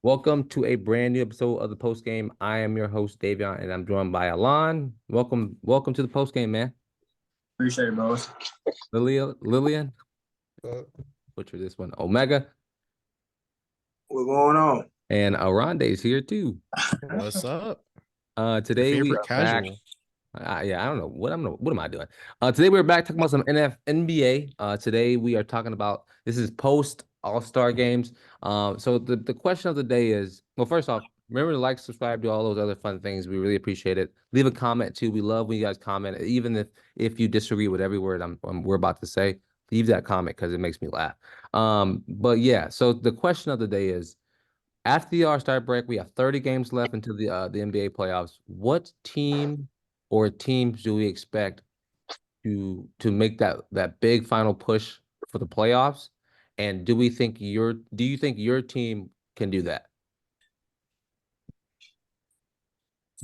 Welcome to a brand new episode of the post game. I am your host, Davion, and I'm joined by Allon. Welcome to the post game, man. Appreciate it, bros. Lillian, Uh, butcher this one, Omega, What's going on? and Oronde is here too. What's up? Today we Favorite are back. casual. Yeah, I don't know what am I doing? Today we're back talking about some NBA. Today we are talking about this is post All-Star games. So the question of the day is, well, first off, remember to like, subscribe, do all those other fun things. We really appreciate it. Leave a comment too. We love when you guys comment, even if you disagree with every word we're about to say. Leave that comment because it makes me laugh. But yeah, so the question of the day is, after the All-Star break, we have 30 games left until the NBA playoffs. What team or teams do we expect to make that big final push for the playoffs? And do you think your team can do that?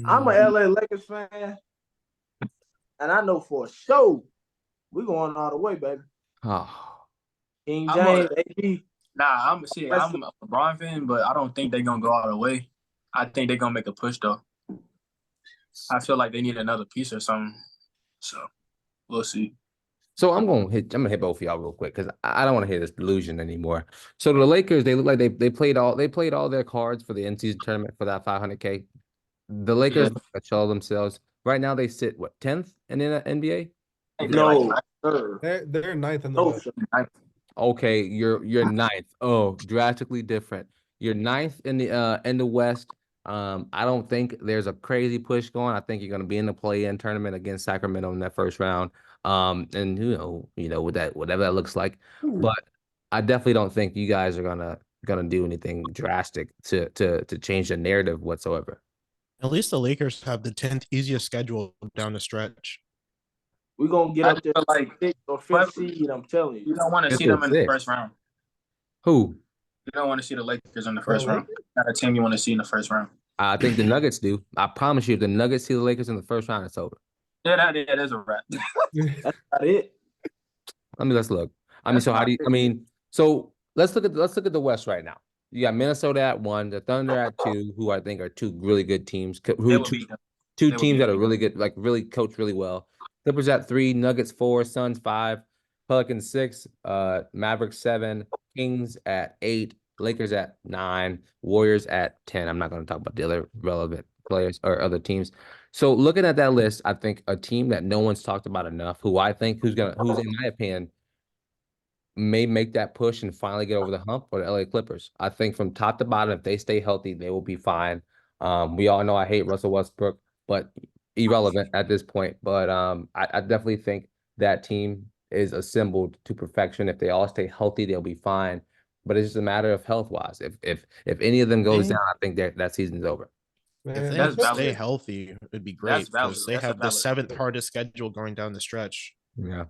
I'm a LA Lakers fan, and I know for sure we're going all the way, baby. Oh, King James, AD. I'm a LeBron fan, but I don't think they're gonna go all the way. I think they're gonna make a push though. I feel like they need another piece or something. So we'll see. so I'm gonna hit both of y'all real quick because I don't want to hear this delusion anymore. So the Lakers, they look like they played all their cards for the in-season tournament for that 500K. The Lakers show themselves. Right now they sit what 10th in the NBA? No, They're ninth in the West. Okay, you're ninth. Oh, drastically different. You're ninth in the West. I don't think there's a crazy push going. I think you're gonna be in the play-in tournament against Sacramento in that first round. And with that, whatever that looks like. But I definitely don't think you guys are gonna do anything drastic to change the narrative whatsoever. At least the Lakers have the 10th easiest schedule down the stretch. we're gonna get I up there feel like like 6th or 5th seed. I'm telling you you. don't want to Get see to them in the six. first round. Who? You don't want to see the Lakers in the first The round. Not a team you want to see in the first round. I think the Nuggets do. I promise you, if the Nuggets see the Lakers in the first round, it's over. Yeah, that is a wrap. That's not it. Let's look. That's So how not do you? So let's look at the West right now. You got Minnesota at 1, the Thunder at 2, who I think are two really good teams. They will beat them. Two They will teams beat that are really good, like really coach really well. Clippers at 3, Nuggets 4, Suns 5, Pelicans 6, Mavericks 7, Kings at 8, Lakers at 9, Warriors at 10. I'm not going to talk about the other relevant players or other teams. So looking at that list, I think a team that no one's talked about enough, who's in my opinion may make that push and finally get over the hump, for the LA Clippers. I think from top to bottom, if they stay healthy, they will be fine. We all know I hate Russell Westbrook, but irrelevant at this point. But I definitely think that team is assembled to perfection. If they all stay healthy, they'll be fine. But it's just a matter of health wise. If any of them goes down, I think that season's over. If Man, they That's stay valid. healthy, it'd be That's great valid. because they That's a have the valid 7th point. hardest schedule going down the stretch. Yeah.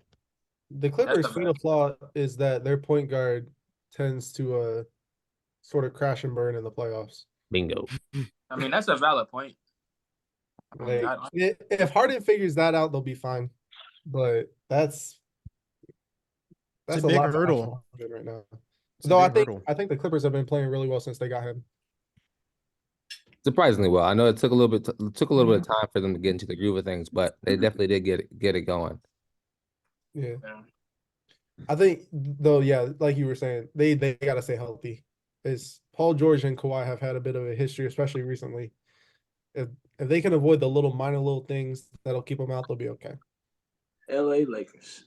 The Clippers' That's a fatal flaw is that their point guard tends to sort of crash and burn in the playoffs. Bingo. I mean, that's a valid point. Like, I- if Harden figures that out, they'll be fine. But that's It's a a big lot to ask hurdle. for Harden right now. It's a Though big hurdle. I think the Clippers have been playing really well since they got him. Surprisingly well. I know it took a little bit of time for them to get into the groove of things, but they definitely did get it going. Yeah. Yeah. I think though, yeah, like you were saying, they gotta stay healthy. Is Paul George and Kawhi have had a bit of a history, especially recently. If they can avoid the minor little things that'll keep them out, they'll be okay. LA Lakers.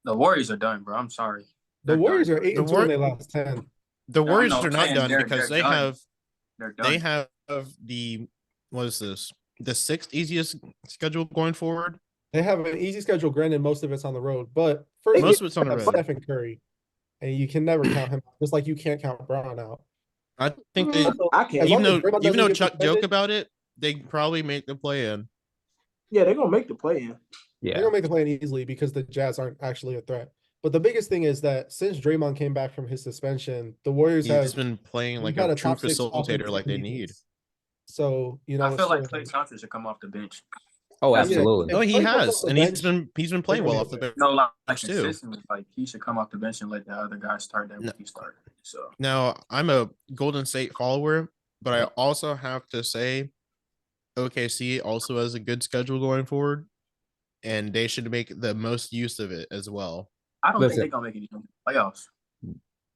The Warriors are done, bro. I'm sorry. The They're Warriors done. are 8-2 in their last 10. The No, I Warriors know, are not man, done they're because they done. have They're done. they have the what is this? The 6th easiest schedule going forward. They have an easy schedule, granted most of it's on the road, but first Most of it's on the have road. Stephen Curry, and you can never count him out, just like you can't count Brown out. I think they I can't. As long even as though Draymond doesn't get Chuck suspended, joke about it, they probably make the play in. Yeah, they're gonna make the play in. Yeah. they're gonna make the play in easily because the Jazz aren't actually a threat. But the biggest thing is that since Draymond came back from his suspension, the Warriors He's have been playing like got a a true top 6 facilitator offense like and they need. defense. So I feel like Klay Thompson should come off the bench. Oh, That's it. absolutely. No, he Clay comes has, off the and bench, he's been playing they're well gonna off the get bench. No, like too. consistently, like he should come off the bench and let the other guys start that No. he started. So Now, I'm a Golden State follower, but I also have to say OKC also has a good schedule going forward, and they should make the most use of it as well. I don't Listen. think they're gonna make any playoffs.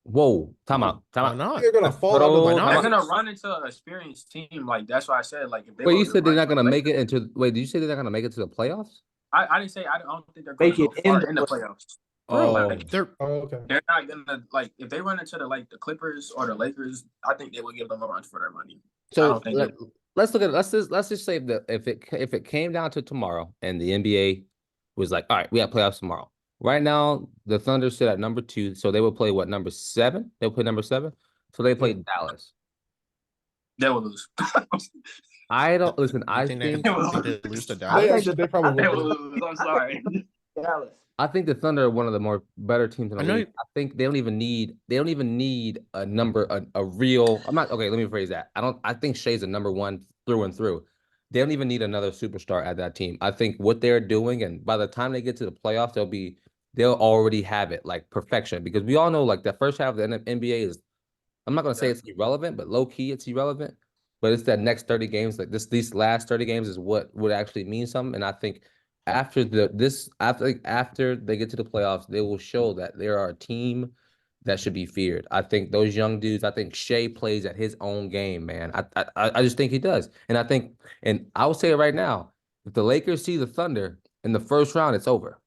Whoa, time out. Why not? They're gonna fall out of Hold the on. They're playoffs. gonna run into an experienced team. Like that's why I said like if they Wait, were you to said they're run not gonna like- make it into. Wait, did you say they're not gonna make it to the playoffs? I didn't say I don't think they're gonna Make go it far in in the the playoffs. Oh, Like, They're Oh, okay. they're not gonna like if they run into the Clippers or the Lakers. I think they will give them a run for their money. I so don't think let's look at let's just say that if it came down to tomorrow and the NBA was like, all right, we have playoffs tomorrow. Right now, the Thunder sit at number 2, so they would play what, number 7? They'll play number 7, so they play Dallas. they will lose. I don't listen. I think they lose to They Dallas. actually, they probably They will. will lose. I'm sorry. Dallas. I think the Thunder are one of the more better teams in the I know league. I think they don't even need a number a real. I'm not okay. Let me rephrase that. I think Shea's a number 1 through and through. They don't even need another superstar at that team. I think what they're doing, and by the time they get to the playoffs, they'll already have it like perfection. Because we all know like the first half of the NBA is, I'm not gonna say it's irrelevant, but low key it's irrelevant. But it's that next 30 games, like these last 30 games is what would actually mean something. And I think after after they get to the playoffs, they will show that they are a team that should be feared. I think those young dudes. I think Shea plays at his own game, man. I just think he does, and I think, and I will say it right now: if the Lakers see the Thunder in the first round, it's over.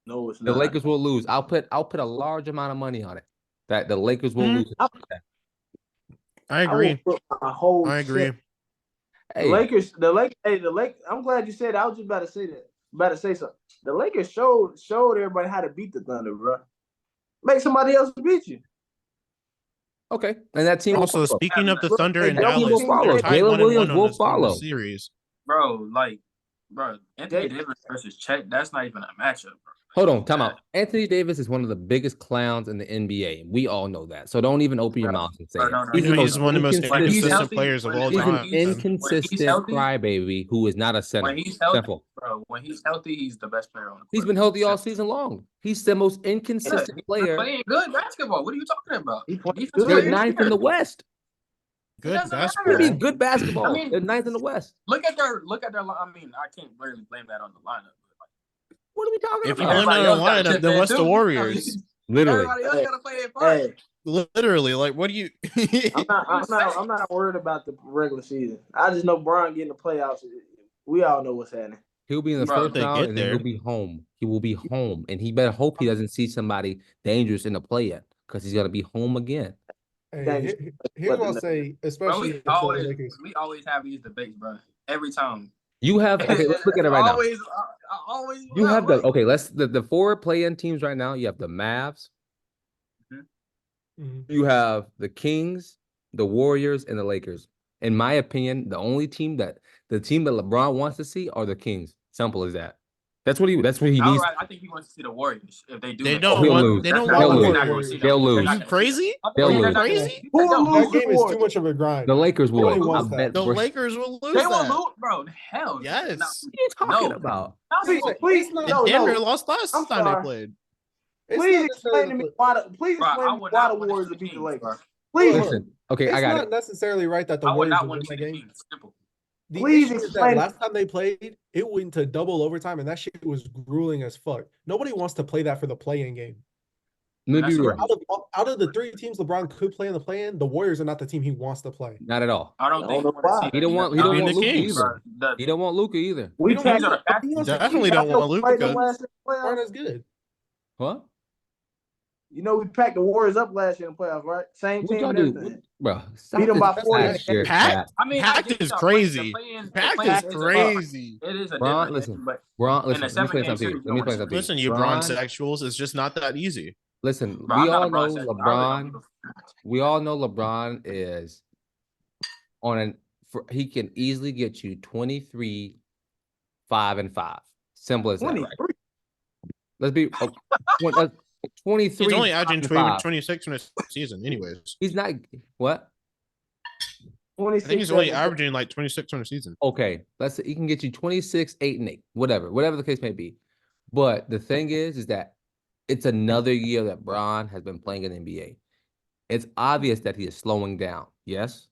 No, it's The not. Lakers will lose. I'll put a large amount of money on it that the Lakers will lose. I I agree. will put my whole I agree. check. Hey, The Lakers. I'm glad you said that. I was just about to say that. About to say something. The Lakers showed everybody how to beat the Thunder, bro. Make somebody else beat you. okay, and that team Also, will follow. speaking of the Look, Thunder they and don't Dallas, follow. they're tied Jalen 1-1 Williams on will this follow. series. Bro, Anthony Davis versus Chet, that's not even a matchup, bro. Hold on, time out. Anthony Davis is one of the biggest clowns in the NBA. We all know that. So don't even open your mouth and say it. No, no, You know, he's one of the most When he's inconsistent healthy, players of all He's an time. inconsistent healthy- crybaby who is not a center. When he's healthy, Simple. bro, when he's healthy, he's the best player on the court. He's been healthy all season long. He's the most inconsistent He's player. playing good basketball. What are you talking about? He playing Defensive good. They're player of 9th in the West. Good doesn't matter. What do you mean basketball. good basketball? I mean- They're 9th in the West. Look at their. I mean, I can't really blame that on the lineup. What are we talking If you about? blame it Everybody on else gotta the lineup, chip then in what's the too. Warriors? Literally. Everybody else gotta play their part. Hey, Literally, like, what do you? I'm not worried about the regular season. I just know Bron getting the playoffs. We all know what's happening. He'll be in the Bro, first they round get and then he'll there. be home. He will be home. And he better hope he doesn't see somebody dangerous in the play yet because he's going to be home again. Hey, here's what I'll say, Bro, especially if the Lakers. we always have these debates, bro. Every time. You have, okay, let's look at it right now. Always. You have the 4 play-in teams right now. You have the Mavs. Mhm. You have the Kings, the Warriors, and the Lakers. In my opinion, the team that LeBron wants to see are the Kings. Simple as that. That's what he needs. I think he wants to see the Warriors if they do. They make don't it. He'll want. lose. They don't They'll want lose. Warriors. They'll lose. Are you crazy? They'll Are you lose. crazy? Who will lose That game the is Warriors? too much of a grind. The Lakers will. Nobody I wants bet. The we're- Lakers will lose They will that. lose, bro. Hell Yes. What are you talking No. about? Please, And no, Denver no. lost last I'm time they sorry. played. It's Please not explain to me necessarily- why the Warriors will beat the Lakers. Hold Please, on. Listen, okay, It's I got not it. necessarily right that the I would Warriors not will want win to that see the game. Kings. Simple. The Please issue is that explain- last time they played, it went to double overtime, and that shit was grueling as fuck. Nobody wants to play that for the play-in game. Let me be That's real. Out of the 3 teams LeBron could play in the play-in, the Warriors are not the team he wants to play. Not at all. I don't I think don't know why. He don't want. He I'll don't be want the Luka Kings. either. He don't want Luka either. we The packed Kings are a pack. He wants to- Definitely he don't wants want to play Luka. them last- playoffs. aren't as good. What? You know, we packed the Warriors up last year in the playoffs, right? Same What team y'all and do, everything. bro? Beat them by 40. That shit, Packed? I mean, Packed I get is y'all, crazy. but the Packed play-in is crazy. It is a Bron, different listen. game, but Bron, in listen. a Let me explain 7-game something to you. series, Let me explain something to you. Listen, you Bron, sexuals, it's just not that easy. listen. bro, We I'm not all a know Bron fan. I really don't give LeBron. a- We all know LeBron is on an. He can easily get you 23, 5-5. Simple as that, right? 23. Let's be 23. He's only averaging 5-5. 26 in a season, anyways. He's not what? I think he's only averaging like 26 on the season. Okay, let's say he can get you 26, 8, and 8, whatever the case may be. But the thing is that it's another year that Bron has been playing in the NBA. It's obvious that he is slowing down. Yes,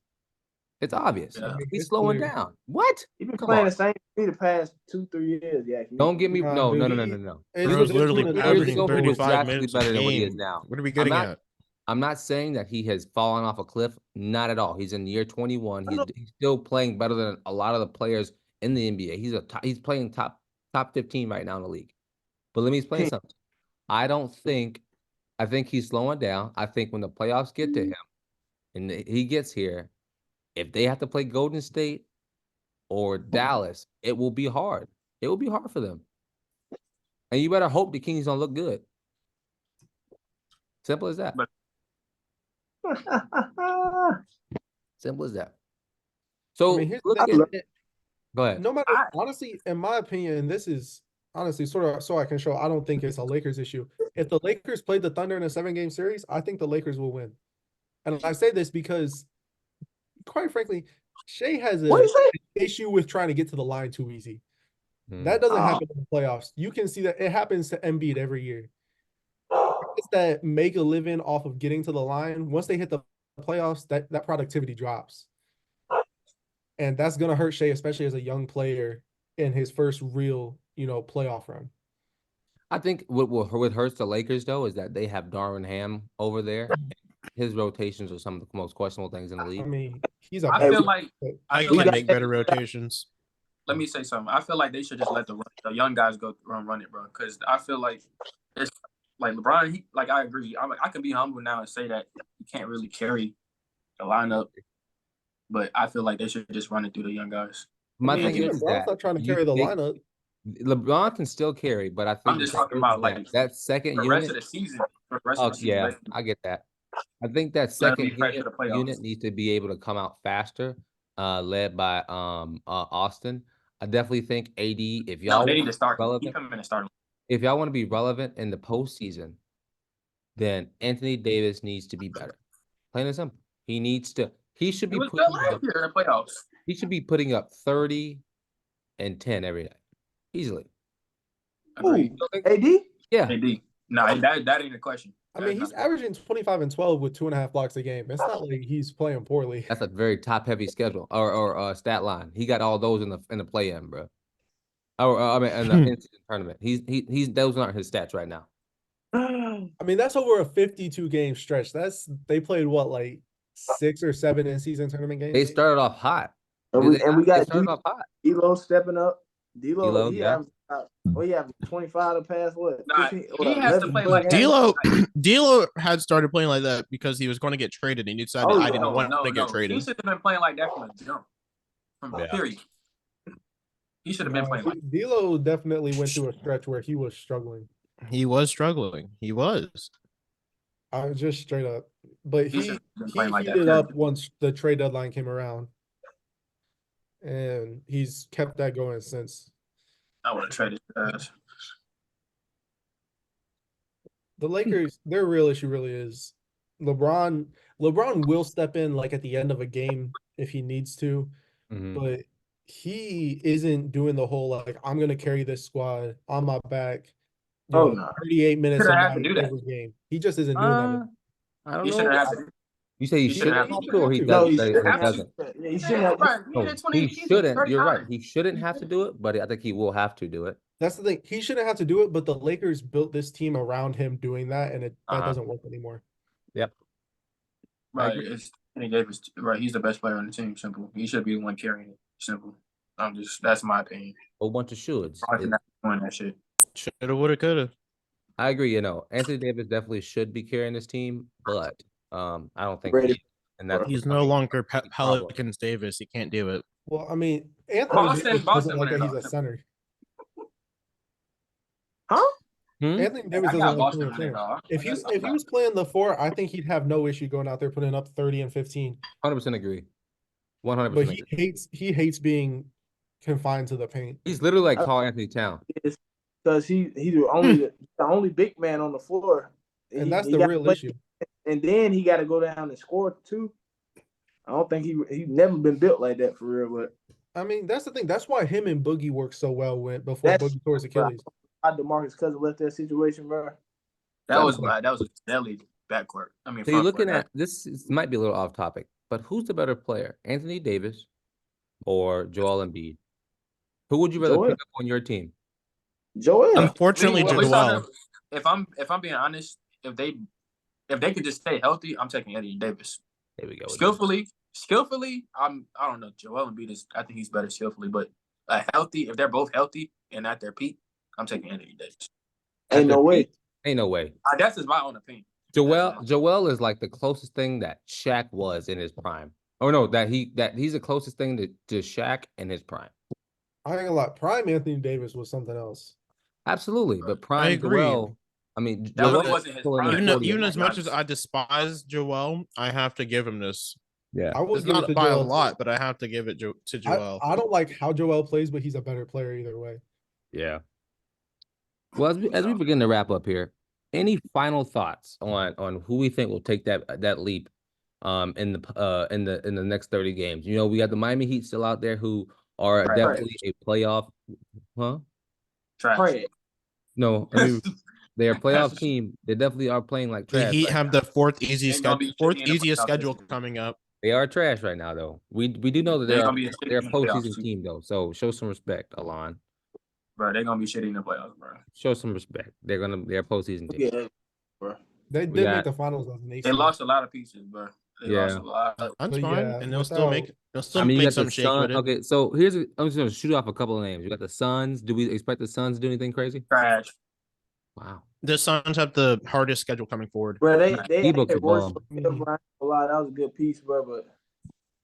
it's obvious. Yeah. He's It's slowing clear. down. What? He's been Come playing on. the same thing the past 2-3 years. Yeah. Don't get me Nah, no. it's- He Years was it's literally been averaging ago, he was 35 drastically minutes a better than what he is game. now. What are we getting at? I'm not saying that he has fallen off a cliff. Not at all. He's in year 21. He's still playing better than a lot of the players in the NBA. He's playing top 15 right now in the league. But let me explain something. I think he's slowing down. I think when the playoffs get to him and he gets here, if they have to play Golden State or Dallas, it will be hard. It will be hard for them. And you better hope the Kings don't look good. Simple as that. But- Simple as that. So I mean, here's the look thing, at, go ahead. no matter, honestly, in my opinion, and this is honestly sort of so I can show I don't think it's a Lakers issue. If the Lakers played the Thunder in a 7-game series, I think the Lakers will win. And I say this because, quite frankly, Shea has What an you say? issue with trying to get to the line too easy. Hmm. That doesn't Oh. happen in the playoffs. You can see that it happens to Embiid every year. It's that make a living off of getting to the line. Once they hit the playoffs, that productivity drops. And that's gonna hurt Shea, especially as a young player in his first real, playoff run. I think what hurts the Lakers though is that they have Darvin Ham over there. His rotations are some of the most questionable things in the I league. mean, he's a I feel like I feel can like- make better rotations. let me say something. I feel like they should just let the young guys go run it, bro. Because I feel like it's like LeBron. I agree. I can be humble now and say that he can't really carry the lineup, but I feel like they should just run it through the young guys. My I mean, thing even is Bron's that not trying to you carry the take- lineup. LeBron can still carry, but I think I'm just the talking thing about is like that second the rest of unit. the season. For the rest Oh of the season, yeah, let them- I get that. I think that let them second be fresh for the playoffs. unit needs to be able to come out faster, led by Austin. I definitely think AD, if No, y'all they want need to to be start. He relevant, come in and start. if y'all want to be relevant in the postseason, then Anthony Davis needs to be better. Plain and simple. He should He be was good putting last up, year in the playoffs. he should be putting up 30 and 10 every night. Easily. Agreed. Who? AD? Yeah. AD. No, that ain't a question. I mean, he's averaging 25 and 12 with 2.5 blocks a game. It's not like he's playing poorly. That's a very top heavy schedule or stat line. He got all those in the play in, bro. Or I mean in the in-season tournament. He's those aren't his stats right now. I mean, that's over a 52 game stretch. They played what, like 6 or 7 in season tournament games? They started off hot. And Did we, they and we not? They got started off hot. D'Lo stepping up. D'Lo, D'Lo, he yeah. averaged he averaged 25 the past what? Nah, 15, he has to 11 play like games? D'Lo had started playing like that because he was going to get traded, and he decided Oh, I didn't want to get He traded. should have been playing like that from the jump. Period. He should have been playing like D'Lo definitely went through a stretch where he was struggling. He was struggling. He was. I was just straight up. But He he should've been playing like that, heated up period. once the trade deadline came around. And he's kept that going since. I would have traded his ass. The Lakers, their real issue really is LeBron. LeBron will step in like at the end of a game if he needs to, Mhm. but he isn't doing the whole like I'm gonna carry this squad on my back. Oh, no. 38 minutes a Shouldn't have to night do that. every game. He just isn't doing that. I don't He know. shouldn't have to. You say he he shouldn't shouldn't have have to, or he to. does, No, he that shouldn't he have doesn't. to. Yeah, he shouldn't have to. Right, he No, did 20 he seasons, shouldn't. 30 You're right. times. He shouldn't have to do it, but I think he will have to do it. That's the thing. He shouldn't have to do it, but the Lakers built this team around him doing that, and that doesn't work anymore. Yep. Right, agree. it's Anthony Davis. Right, he's the best player on the team. Simple. He should be the one carrying it. Simple. That's my opinion. A bunch of shoulds. I should not be doing that shit. Shoulda, woulda, coulda. I agree. Anthony Davis definitely should be carrying this team, but I don't think Ready. he is, and that's He's no longer Pelicans Davis. He can't do it. Well, I mean, Anthony Davis doesn't like that he's a center. Huh? Anthony Davis I doesn't got like Boston playing winning, center. dog. If he was playing the 4, I think he'd have no issue going out there putting up 30 and 15. 100% agree. 100% But agree. he hates being confined to the paint. He's literally like Carl Anthony Town. Because he's the only big man on the floor. And that's He the got real play- issue. And then he got to go down and score too. I don't think he never been built like that for real. But I mean, that's the thing. That's why him and Boogie worked so well before that's Boogie tore his Achilles. how DeMarcus Cousins left that situation, bro. That was a deadly backcourt. I mean, So you're front looking court. at this might be a little off topic, but who's the better player, Anthony Davis or Joel Embiid? Who would you rather Joel. pick up on your team? Joel. Unfortunately, We Joel. if I'm being honest, if they could just stay healthy, I'm taking Anthony Davis. There we go. Skillfully, I don't know. Joel Embiid I think he's better skillfully, but if they're both healthy and at their peak, I'm taking Anthony Davis. Ain't no way. Ain't no way. That's just my own opinion. Joel is like the closest thing that Shaq was in his prime. Oh no, he's the closest thing to Shaq in his prime. I ain't gonna lie. Prime Anthony Davis was something else. Absolutely, but prime agree. Joel. I mean, That Joel really wasn't his still in prime. his 40s. Even as much as I despise Joel, I have to give him this. Yeah, I would It's give it not to by a Joel. lot, but I have to give it to Joel. I don't like how Joel plays, but he's a better player either way. yeah. Well, as we begin to wrap up here, any final thoughts on who we think will take that leap in the next 30 games? You know, we got the Miami Heat still out there who are Right. definitely a playoff. Huh? Trash. Trash. No, I mean they're a playoff team. They definitely are playing like The trash. Heat right have now. the fourth easiest Ain't gonna be shitty in the easiest playoffs schedule this year. coming up. They are trash right now, though. We do know that They're they're gonna be a shitty in the playoffs, postseason too. team, though. So show some respect, Allon. Bro, they're gonna be shitty in the playoffs, bro. Show some respect. They're a postseason team. Yeah, bro. They We did got- make the finals as an They AC. lost a lot of pieces, bro. They Yeah. lost a lot. That's But fine, yeah, and they'll still make I mean, you make got some the shake Suns. with it. Okay, so I'm just gonna shoot off a couple of names. You got the Suns. Do we expect the Suns to do anything crazy? Trash. Wow. The Suns have the hardest schedule coming forward. Bro, they D-Book's had a worse. bum. That was a good piece, bro. But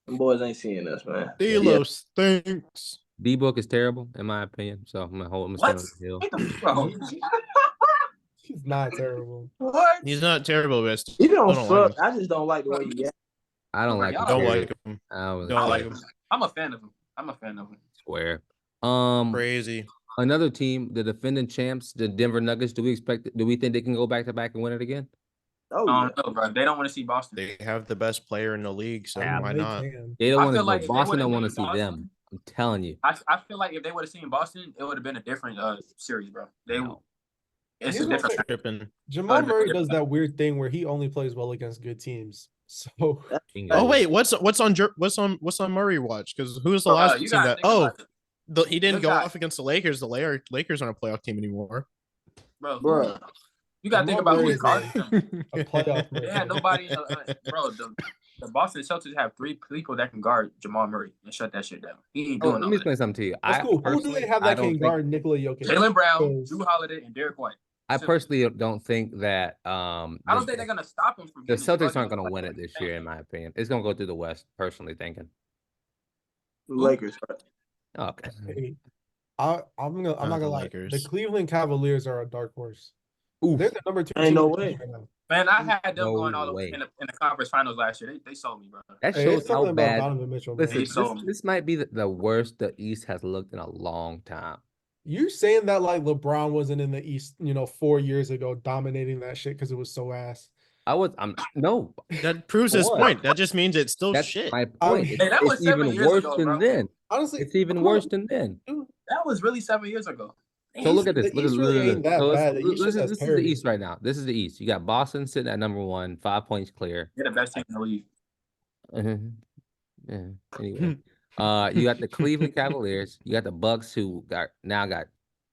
them boys ain't seeing us, man. D'Lo stinks. D-Book is terrible, in my opinion. So I'm gonna stand on the hill. What the bro? He's not terrible. What? He's not terrible, but You don't I don't like suck. I just don't like the way you act. I don't like Y'all him. don't period. like him. I don't really Don't like care. him. I'm a fan of him. I'm a fan of him. Square. Crazy. Another team, the defending champs, the Denver Nuggets. Do we think they can go back to back and win it again? Oh, I yeah. don't know, bro. They don't want to see Boston. They have the best player in the league, so Yeah, why They not? can. They don't I want to. feel like if they Boston don't would've want to beat see them. Boston- I'm telling you. I feel like if they would have seen Boston, it would have been a different series, bro. No. It's Here's a what I'm different. saying. Tripping. Jamal Murray does that weird thing where he only plays well against good teams. So Bingo. Oh wait, what's on Murray watch? Because who was the last you team gotta that? think Oh, about it, he didn't You go got- off against the Lakers. The Lakers aren't a playoff team anymore. Bro. You gotta think Jamal about Murray who guarded them. a playoff. They had nobody. Bro, the Boston Celtics have 3 people that can guard Jamal Murray and shut that shit down. He ain't Oh, doing let all me that. explain something to you. That's cool. Who do they have that can guard Nikola Jokic? Jaylen Brown, Because- Drew Holiday, and Derek White. I personally don't think that. I don't think they're gonna stop him from. the getting Celtics fucking aren't going to like win it this year, in my opinion. It's going to go through the West. Personally thinking. Lakers. Okay. Hey, I'm not the gonna lie. Lakers. The Cleveland Cavaliers are a dark horse. Oof. They're the number 2 Ain't team no in the way. league right now. Man, I had them No going all the way. way in the conference finals last year. They sold me, bro. That Hey, shows it's how something about bad. Donovan Mitchell. Man. Listen, They sold me. this might be the worst the East has looked in a long time. You're saying that like LeBron wasn't in the East, 4 years ago, dominating that shit because it was so ass. No. That proves his What? point. That just means it's still That's shit. my point. Hey, that was It's 7 even years worse ago, than bro. then. Honestly, It's even come on. worse than then. That was really 7 years ago. So look at this. The Look at East really ain't that so bad. The East just has this is the parity. East right now. This is the East. You got Boston sitting at number 1, 5 points clear. They're the best team in the league. Yeah. Anyway, you got the Cleveland Cavaliers. You got the Bucks, who got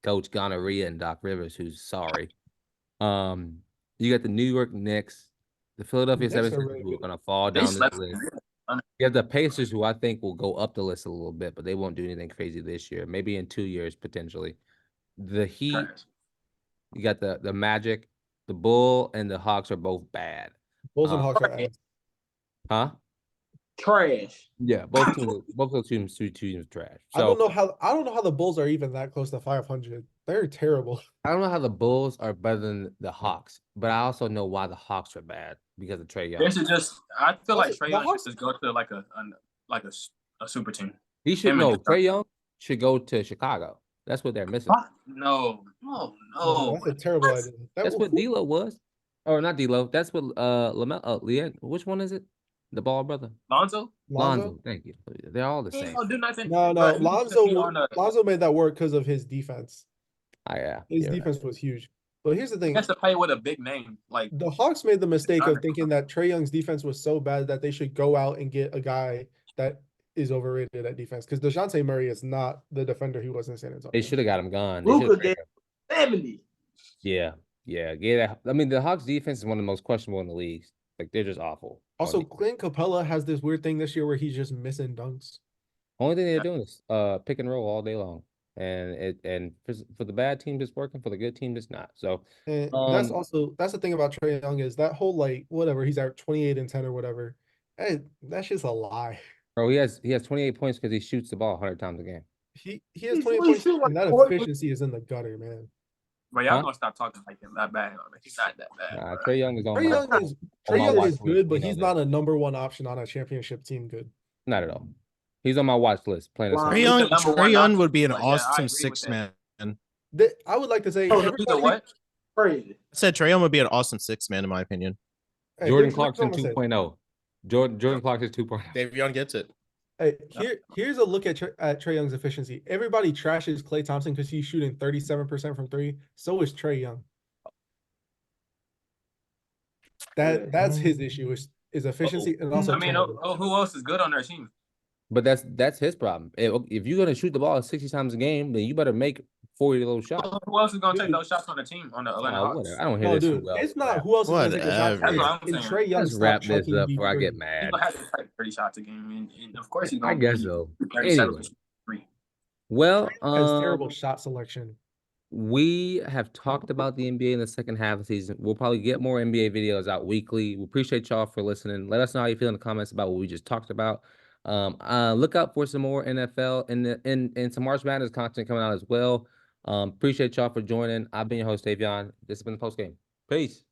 Coach Gonorrhea and Doc Rivers, who's sorry. You got the New York Knicks, the Philadelphia Knicks are 76ers, really who are good. going to fall They down this slept. list. You have the Pacers, who I think will go up the list a little bit, but they won't do anything crazy this year. Maybe in 2 years potentially. The Heat. You got the Magic, the Bull, and the Hawks are both bad. Bulls and Hawks are ass. Huh? Trash. Yeah, both those teams are trash. I So don't know how the Bulls are even that close to 500. They're terrible. I don't know how the Bulls are better than the Hawks, but I also know why the Hawks are bad because of Trae Young. They should just. I feel like Also, Trae the Young Hawks- should just go to like a super team. He should him know. and- Trae Young should go to Chicago. That's what they're missing. No. That's a terrible What? idea. That's what D'Lo was, or not D'Lo. That's what Leon. Which one is it? The ball brother. Lonzo. Lonzo. Thank you. They're all the He ain't same. gonna do nothing. No, but he just be on the- Lonzo made that work because of his defense. Oh, yeah. His you're right. defense was huge. But here's the He thing: has to play with a big name. Like the Hawks made the mistake of Giannis. thinking that Trae Young's defense was so bad that they should go out and get a guy that is overrated at defense. Because DeJounte Murray is not the defender he was in San Antonio. They should have got him gone. They Luka should've gave traded him. 70. Yeah. Yeah. I mean, the Hawks defense is one of the most questionable in the league. Like, they're just awful. Also, Clint Capella has this weird thing this year where he's just missing dunks. Only thing they're doing is pick and roll all day long. And for the bad team, it's working. For the good team, it's not. So And that's the thing about Trae Young is that whole like whatever he's at 28 and 10 or whatever. Hey, that's just a lie. bro, he has 28 points because he shoots the ball 100 times a game. He has He's 28 really points shooting and that like 40. efficiency is in the gutter, man. But y'all Huh? gonna stop talking like him that bad. He's not that bad. Nah, bro. Trae Young is on Trae my Young is on my watch list. good, but We know he's that. not a number one option on a championship team. Good. Not at all. He's on my watch list. Playing Wow. this. Trae He's the Young, number Trae one Young option, would be an but yeah, I agree awesome with six that. man. I would like to say Oh, He's a everybody. what? Crazy. I said Trae Young would be an awesome six man in my opinion. Hey, Jordan here's what I'm Clarkson gonna say. 2.0. Jordan Clarkson 2.0. Davion gets it. Hey, here's a look at Trae Young's efficiency. Everybody trashes Klay Thompson because he's shooting 37% from three. So is Trae Young. That's his issue is efficiency and also I mean, turnover. who else is good on their team? But that's his problem. If you're gonna shoot the ball 60 times a game, then you better make 40 of those shots. Who else is gonna take Dude. those shots on the team on the Atlanta Hawks? Whatever. I don't hear No, this too dude, well. it's not who else is going to take the shots. Whatever. That's what I'm And saying. Trae Young Let's stopped wrap this chucking up deep before I get threes. mad. He's gonna have to take 30 shots a game, and of course he's gonna. I guess be so. 37 Anyway. three. Well, Has terrible shot selection. we have talked about the NBA in the second half of the season. We'll probably get more NBA videos out weekly. We appreciate y'all for listening. Let us know how you feel in the comments about what we just talked about. Look out for some more NFL and some March Madness content coming out as well. Appreciate y'all for joining. I've been your host, Davion. This has been the post game. Peace.